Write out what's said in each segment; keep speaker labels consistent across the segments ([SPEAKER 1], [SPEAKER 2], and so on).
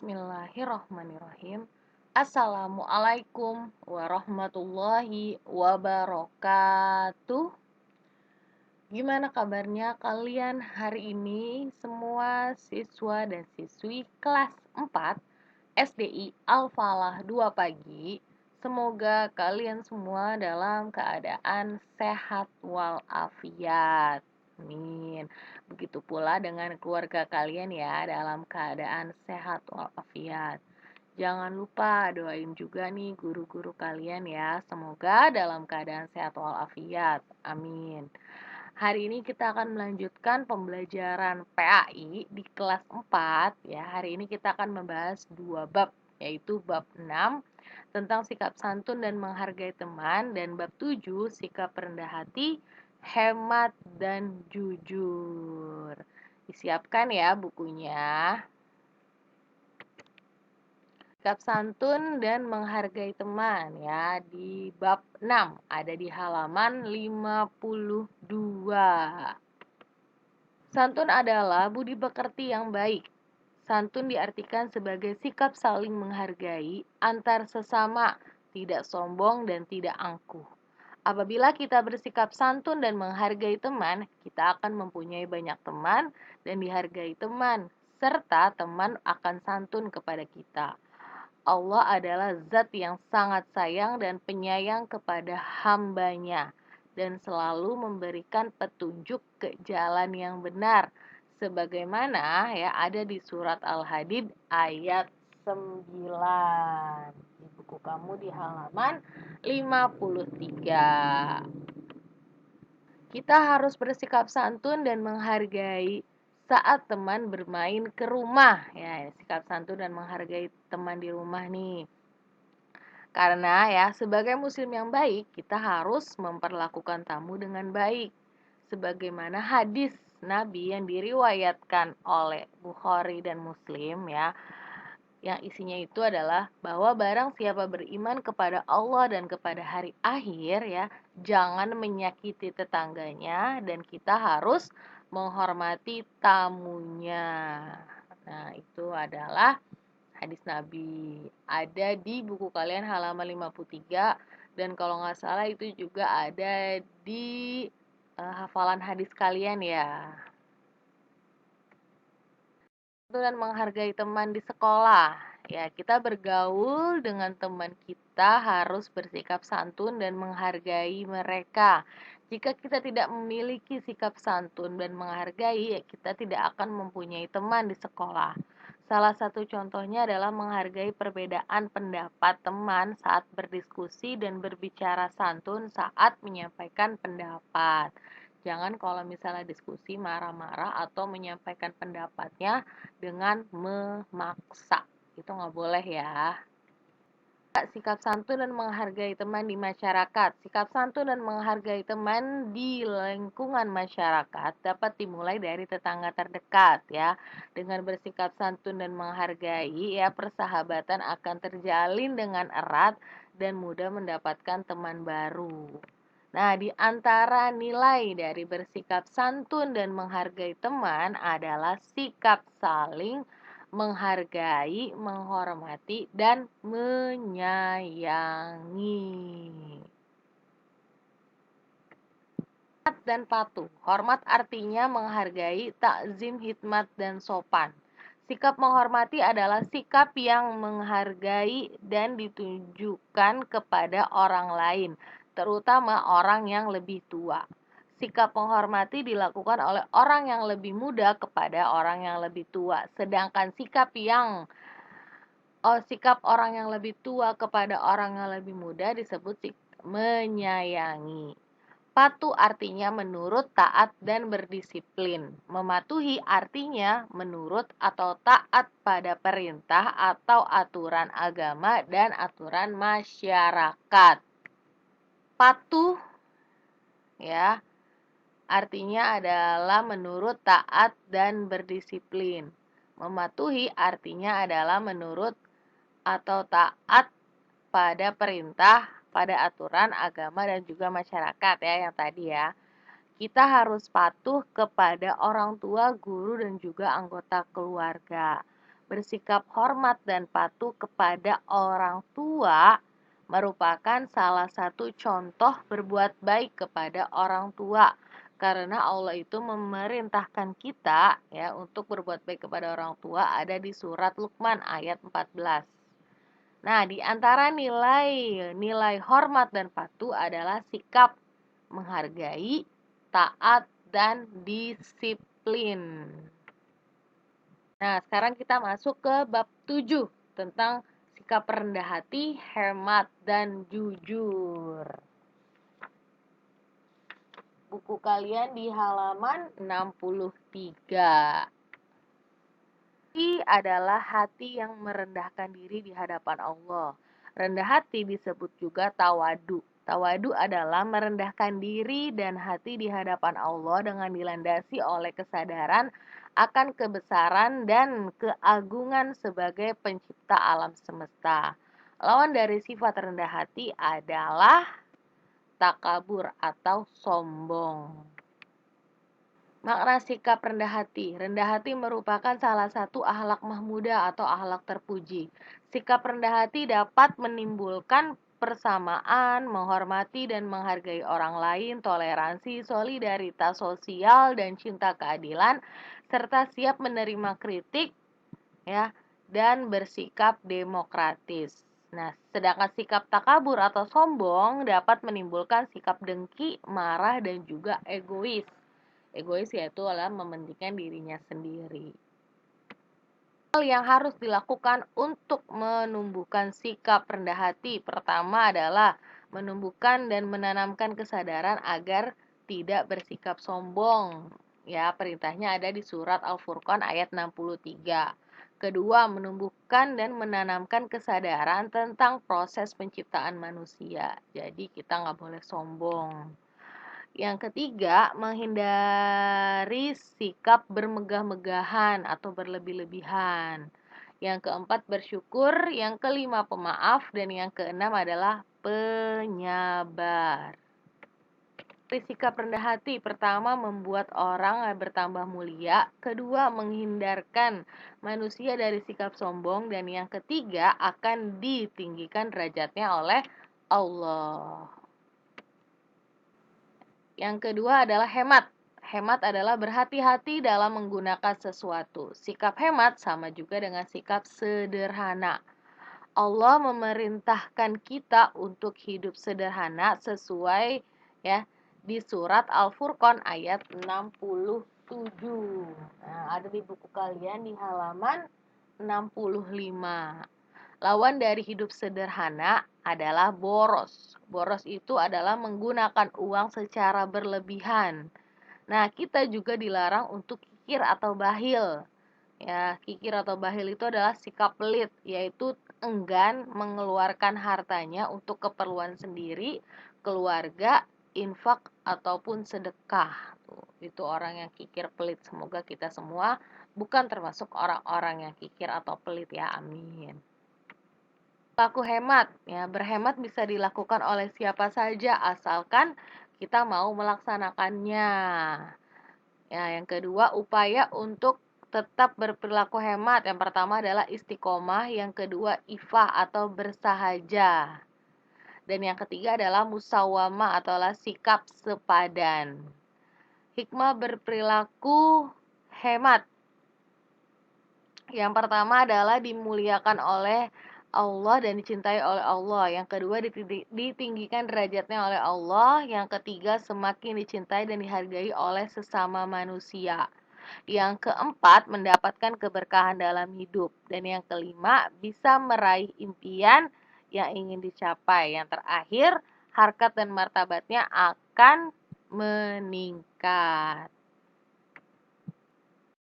[SPEAKER 1] Bismillahirrahmanirrahim. Assalamualaikum warahmatullahi wabarakatuh. Gimana kabarnya kalian hari ini semua siswa dan siswi kelas 4 SDI Al-Falah 2 pagi? Semoga kalian semua dalam keadaan sehat walafiat. Amin. Begitu pula dengan keluarga kalian ya, dalam keadaan sehat walafiat. Jangan lupa doain juga nih guru-guru kalian ya, semoga dalam keadaan sehat walafiat. Amin. Hari ini kita akan melanjutkan pembelajaran PAI di kelas 4 ya. Hari ini kita akan membahas 2 bab, yaitu bab 6 tentang sikap santun dan menghargai teman, dan bab 7 sikap rendah hati, hemat, dan jujur. Disiapkan ya bukunya. Sikap santun dan menghargai teman ya, di bab 6 ada di halaman 52. Santun adalah budi pekerti yang baik. Santun diartikan sebagai sikap saling menghargai antar sesama, tidak sombong dan tidak angkuh. Apabila kita bersikap santun dan menghargai teman, kita akan mempunyai banyak teman dan dihargai teman, serta teman akan santun kepada kita. Allah adalah zat yang sangat sayang dan penyayang kepada hambanya, dan selalu memberikan petunjuk ke jalan yang benar, sebagaimana ya ada di surat Al-Hadid ayat 9 di buku kamu di halaman 53. Kita harus bersikap santun dan menghargai saat teman bermain ke rumah ya. Sikap santun dan menghargai teman di rumah nih. Karena ya sebagai muslim yang baik, kita harus memperlakukan tamu dengan baik. Sebagaimana hadis Nabi yang diriwayatkan oleh Bukhari dan Muslim ya, yang isinya itu adalah bahwa barang siapa beriman kepada Allah dan kepada hari akhir ya, jangan menyakiti tetangganya, dan kita harus menghormati tamunya. Nah, itu adalah hadis Nabi. Ada di buku kalian halaman 53, dan kalau nggak salah itu juga ada di hafalan hadis kalian ya. Dan menghargai teman di sekolah. Ya, kita bergaul dengan teman kita harus bersikap santun dan menghargai mereka. Jika kita tidak memiliki sikap santun dan menghargai, ya kita tidak akan mempunyai teman di sekolah. Salah satu contohnya adalah menghargai perbedaan pendapat teman saat berdiskusi dan berbicara santun saat menyampaikan pendapat. Jangan kalau misalnya diskusi marah-marah atau menyampaikan pendapatnya dengan memaksa. Itu nggak boleh ya. Sikap santun dan menghargai teman di masyarakat. Sikap santun dan menghargai teman di lingkungan masyarakat dapat dimulai dari tetangga terdekat ya. Dengan bersikap santun dan menghargai ya, persahabatan akan terjalin dengan erat dan mudah mendapatkan teman baru. Nah, di antara nilai dari bersikap santun dan menghargai teman adalah sikap saling menghargai, menghormati, dan menyayangi. Hormat dan patuh. Hormat artinya menghargai, takzim, hikmat, dan sopan. Sikap menghormati adalah sikap yang menghargai dan ditunjukkan kepada orang lain, terutama orang yang lebih tua. Sikap menghormati dilakukan oleh orang yang lebih muda kepada orang yang lebih tua, sedangkan sikap orang yang lebih tua kepada orang yang lebih muda disebut menyayangi. Patuh artinya menurut, taat, dan berdisiplin. Mematuhi artinya menurut atau taat pada perintah atau aturan agama dan aturan masyarakat. Patuh ya artinya adalah menurut, taat, dan berdisiplin. Mematuhi artinya adalah menurut atau taat pada perintah, pada aturan agama dan juga masyarakat ya, yang tadi ya. Kita harus patuh kepada orang tua, guru, dan juga anggota keluarga. bersikap hormat dan patuh kepada orang tua merupakan salah satu contoh berbuat baik kepada orang tua. Karena Allah itu memerintahkan kita ya untuk berbuat baik kepada orang tua ada di surat Luqman ayat 14. Nah, di antara nilai hormat dan patuh adalah sikap menghargai, taat, dan disiplin. Nah, sekarang kita masuk ke bab 7 tentang sikap rendah hati, hemat, dan jujur. Buku kalian di halaman 63. Hati adalah hati yang merendahkan diri di hadapan Allah. Rendah hati disebut juga tawadu. Tawadu adalah merendahkan diri dan hati di hadapan Allah dengan dilandasi oleh kesadaran akan kebesaran dan keagungan sebagai pencipta alam semesta. Lawan dari sifat rendah hati adalah takabur atau sombong. Makna sikap rendah hati. Rendah hati merupakan salah satu akhlak mahmudah atau akhlak terpuji. Sikap rendah hati dapat menimbulkan persamaan, menghormati dan menghargai orang lain, toleransi, solidaritas sosial dan cinta keadilan, serta siap menerima kritik ya dan bersikap demokratis. Nah, sedangkan sikap takabur atau sombong dapat menimbulkan sikap dengki, marah dan juga egois. Egois yaitu adalah mementingkan dirinya sendiri. Hal yang harus dilakukan untuk menumbuhkan sikap rendah hati pertama adalah menumbuhkan dan menanamkan kesadaran agar tidak bersikap sombong. Ya, perintahnya ada di surat Al-Furqan ayat 63. Kedua, menumbuhkan dan menanamkan kesadaran tentang proses penciptaan manusia. Jadi kita nggak boleh sombong. Yang ketiga, menghindari sikap bermegah-megahan atau berlebih-lebihan. Yang keempat, bersyukur. Yang kelima, pemaaf. Dan yang keenam adalah penyabar. Sikap rendah hati pertama membuat orang bertambah mulia, kedua menghindarkan manusia dari sikap sombong, dan yang ketiga akan ditinggikan derajatnya oleh Allah. Yang kedua adalah hemat. Hemat adalah berhati-hati dalam menggunakan sesuatu. Sikap hemat sama juga dengan sikap sederhana. Allah memerintahkan kita untuk hidup sederhana sesuai ya di surat Al-Furqan ayat 67. Nah, ada di buku kalian di halaman 65. Lawan dari hidup sederhana adalah boros. Boros itu adalah menggunakan uang secara berlebihan. Nah, kita juga dilarang untuk kikir atau bahil. Ya, kikir atau bahil itu adalah sikap pelit, yaitu enggan mengeluarkan hartanya untuk keperluan sendiri, keluarga, infak ataupun sedekah. Tuh, itu orang yang kikir pelit. Semoga kita semua bukan termasuk orang-orang yang kikir atau pelit ya. Amin. Perilaku hemat, ya, berhemat bisa dilakukan oleh siapa saja asalkan kita mau melaksanakannya. Ya, yang kedua, upaya untuk tetap berperilaku hemat. Yang pertama adalah istiqomah, yang kedua ifah atau bersahaja. Dan yang ketiga adalah musawamah atau sikap sepadan. Hikmah berperilaku hemat. Yang pertama adalah dimuliakan oleh Allah dan dicintai oleh Allah. Yang kedua ditinggikan derajatnya oleh Allah. Yang ketiga semakin dicintai dan dihargai oleh sesama manusia. Yang keempat mendapatkan keberkahan dalam hidup. Dan yang kelima bisa meraih impian yang ingin dicapai. Yang terakhir harkat dan martabatnya akan meningkat.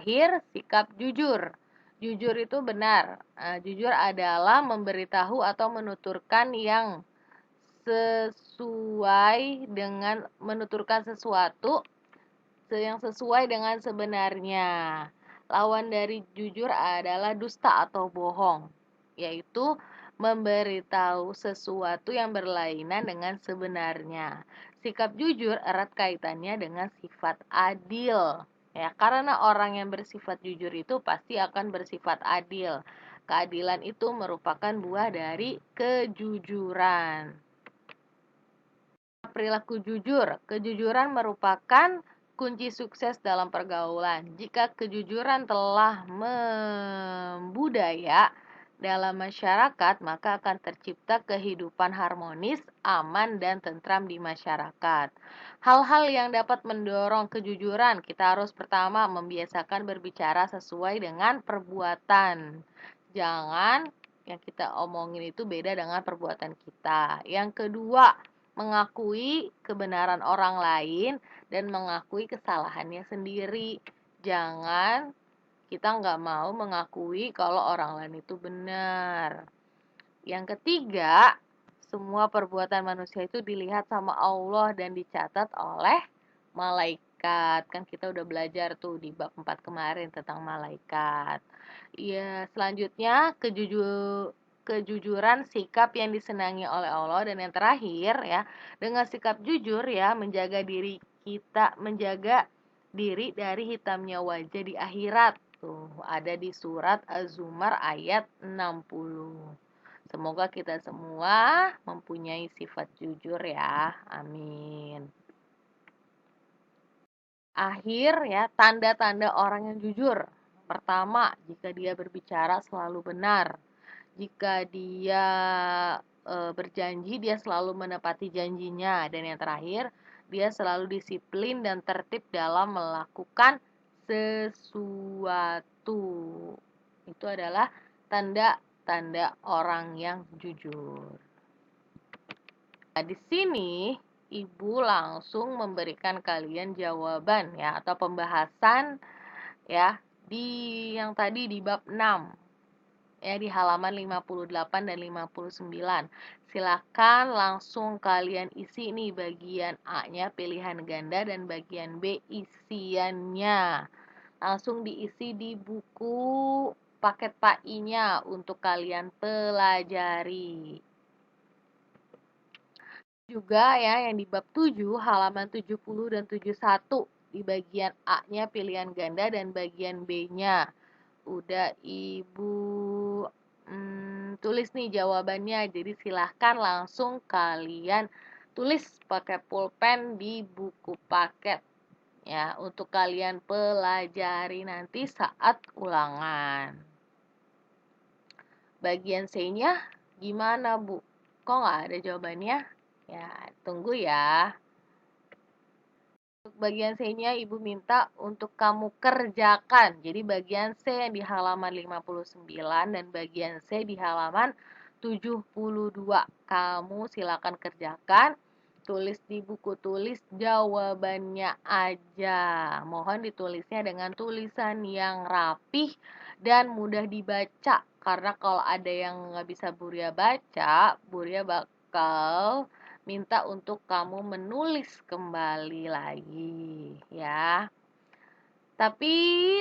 [SPEAKER 1] Terakhir sikap jujur. Jujur itu benar. Jujur adalah memberitahu atau menuturkan yang sesuai dengan menuturkan sesuatu yang sesuai dengan sebenarnya. Lawan dari jujur adalah dusta atau bohong, yaitu memberitahu sesuatu yang berlainan dengan sebenarnya. Sikap jujur erat kaitannya dengan sifat adil. Ya, karena orang yang bersifat jujur itu pasti akan bersifat adil. Keadilan itu merupakan buah dari kejujuran. Perilaku jujur. Kejujuran merupakan kunci sukses dalam pergaulan. Jika kejujuran telah membudaya dalam masyarakat, maka akan tercipta kehidupan harmonis, aman, dan tentram di masyarakat. Hal-hal yang dapat mendorong kejujuran, kita harus pertama membiasakan berbicara sesuai dengan perbuatan. Jangan yang kita omongin itu beda dengan perbuatan kita. Yang kedua, mengakui kebenaran orang lain dan mengakui kesalahannya sendiri. Jangan kita nggak mau mengakui kalau orang lain itu benar. Yang ketiga, semua perbuatan manusia itu dilihat sama Allah dan dicatat oleh malaikat. Kan kita udah belajar tuh di bab 4 kemarin tentang malaikat. Ya, selanjutnya kejujuran sikap yang disenangi oleh Allah, dan yang terakhir ya, dengan sikap jujur ya menjaga diri dari hitamnya wajah di akhirat. Tuh, ada di surat Az-Zumar ayat 60. Semoga kita semua mempunyai sifat jujur ya. Amin. Akhir ya, tanda-tanda orang yang jujur. Pertama, jika dia berbicara selalu benar. Jika dia berjanji, dia selalu menepati janjinya. Dan yang terakhir, dia selalu disiplin dan tertib dalam melakukan sesuatu. Itu adalah tanda-tanda orang yang jujur. Nah, di sini Ibu langsung memberikan kalian jawaban ya, atau pembahasan ya di yang tadi di bab 6 ya, di halaman 58 dan 59. Silakan langsung kalian isi nih bagian A-nya pilihan ganda dan bagian B isiannya. Langsung diisi di buku paket PAI-nya untuk kalian pelajari. Juga ya yang di bab 7 halaman 70 dan 71 di bagian A-nya pilihan ganda dan bagian B-nya. Udah Ibu tulis nih jawabannya. Jadi silahkan langsung kalian tulis pakai pulpen di buku paket ya, untuk kalian pelajari nanti saat ulangan. Bagian C-nya gimana, Bu? Kok nggak ada jawabannya? Ya, tunggu ya. Untuk bagian C-nya Ibu minta untuk kamu kerjakan. Jadi bagian C yang di halaman 59 dan bagian C di halaman 72. Kamu silakan kerjakan. Tulis di buku tulis jawabannya aja. Mohon ditulisnya dengan tulisan yang rapih dan mudah dibaca. Karena kalau ada yang nggak bisa Buria baca, Buria bakal minta untuk kamu menulis kembali lagi ya. Tapi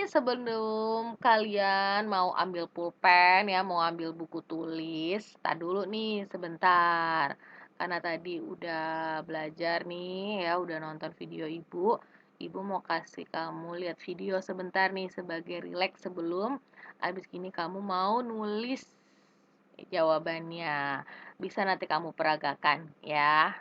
[SPEAKER 1] sebelum kalian mau ambil pulpen ya, mau ambil buku tulis, tar dulu nih sebentar. Karena tadi udah belajar nih ya, udah nonton video Ibu. Ibu mau kasih kamu lihat video sebentar nih sebagai rileks sebelum habis gini kamu mau nulis jawabannya. Bisa nanti kamu peragakan ya.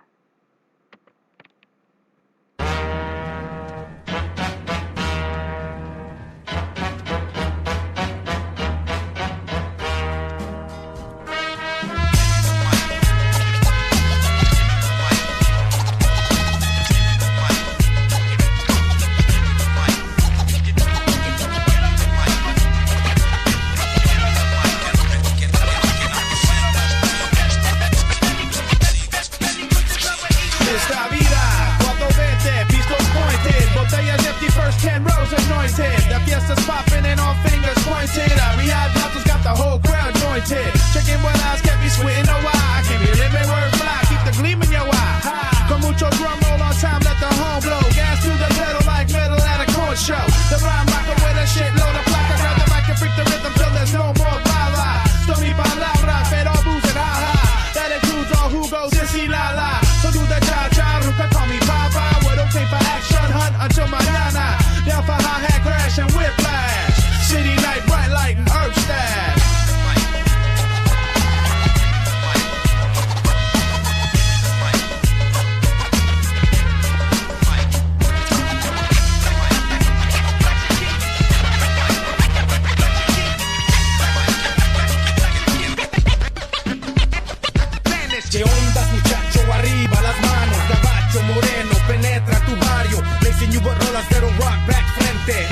[SPEAKER 2] penetra tu barrio. Lacing you but rolas de rock back frente.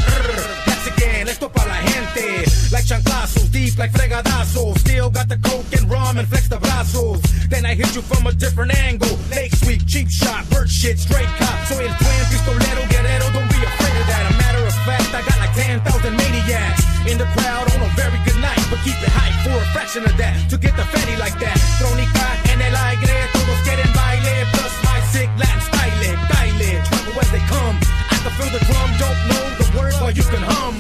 [SPEAKER 2] That's again, esto pa' la gente. Like chanclazos, deep like fregadazos. Still got the coke and rum and flex the brazos. Then I hit you from a different angle. Lake sweep, cheap shot, bird shit, straight cop. Soy el twin, pistolero, guerrero, don't be afraid of that. A matter of fact, I got like 10,000 maniacs in the crowd on a very good night. But keep it hype for a fraction of that. To get the fatty like that. Trónica en el aire, todos quieren baile. Plus my sick Latin style, baile. Trouble as they come. I can feel the drum, don't know the word, but you can hum.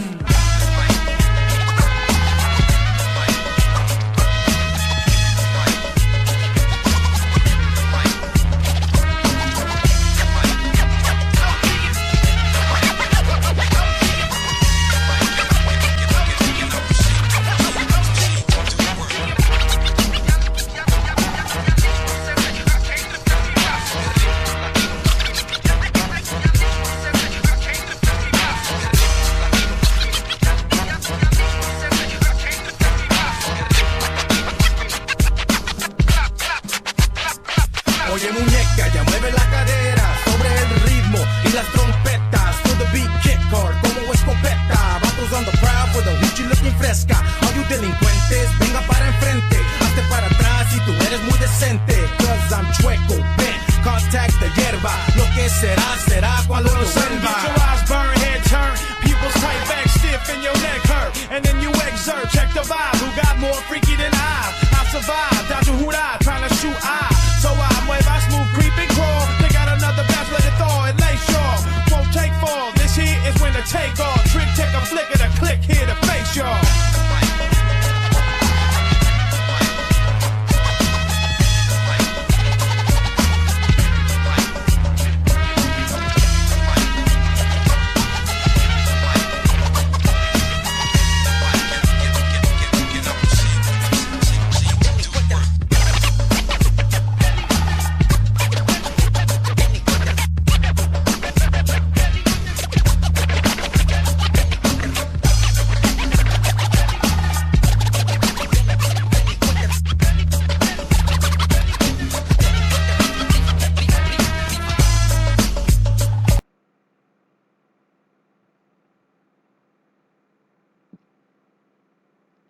[SPEAKER 2] Oye muñeca, ya mueve la cadera sobre el ritmo y las trompetas. To the beat, kick hard como escopeta. Vatos on the prowl for the hoochie looking fresca. All you delincuentes, venga para enfrente. Hazte para atrás si tú eres muy decente. Cause I'm chueco, bent, contact the hierba. Lo que será, será cuando lo vuelva.
[SPEAKER 3] Get your eyes burn, head turn, pupils tight back stiff and your neck hurt. And then you exert, check the vibe. Who got more freaky than I survived, dodge a hoot eye, trying to shoot eye. So I mueva smooth, creep and crawl. They got another batch, let it thaw and lay shawl. Won't take fall, this here is when to take off. Trick, take a flick of the click here to face y'all.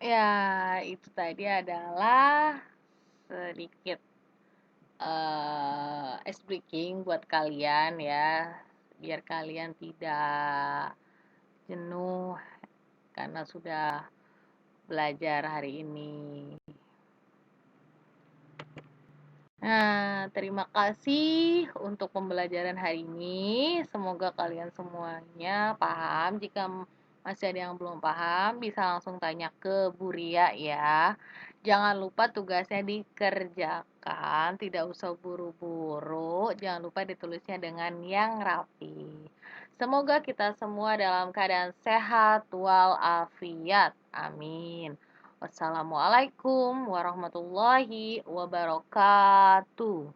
[SPEAKER 1] Ya, itu tadi adalah sedikit ice breaking buat kalian ya, biar kalian tidak jenuh karena sudah belajar hari ini. Nah, terima kasih untuk pembelajaran hari ini. Semoga kalian semuanya paham. Jika masih ada yang belum paham, bisa langsung tanya ke Bu Ria ya. Jangan lupa tugasnya dikerjakan, tidak usah buru-buru. Jangan lupa ditulisnya dengan yang rapi. Semoga kita semua dalam keadaan sehat walafiat. Amin. Wassalamualaikum warahmatullahi wabarakatuh.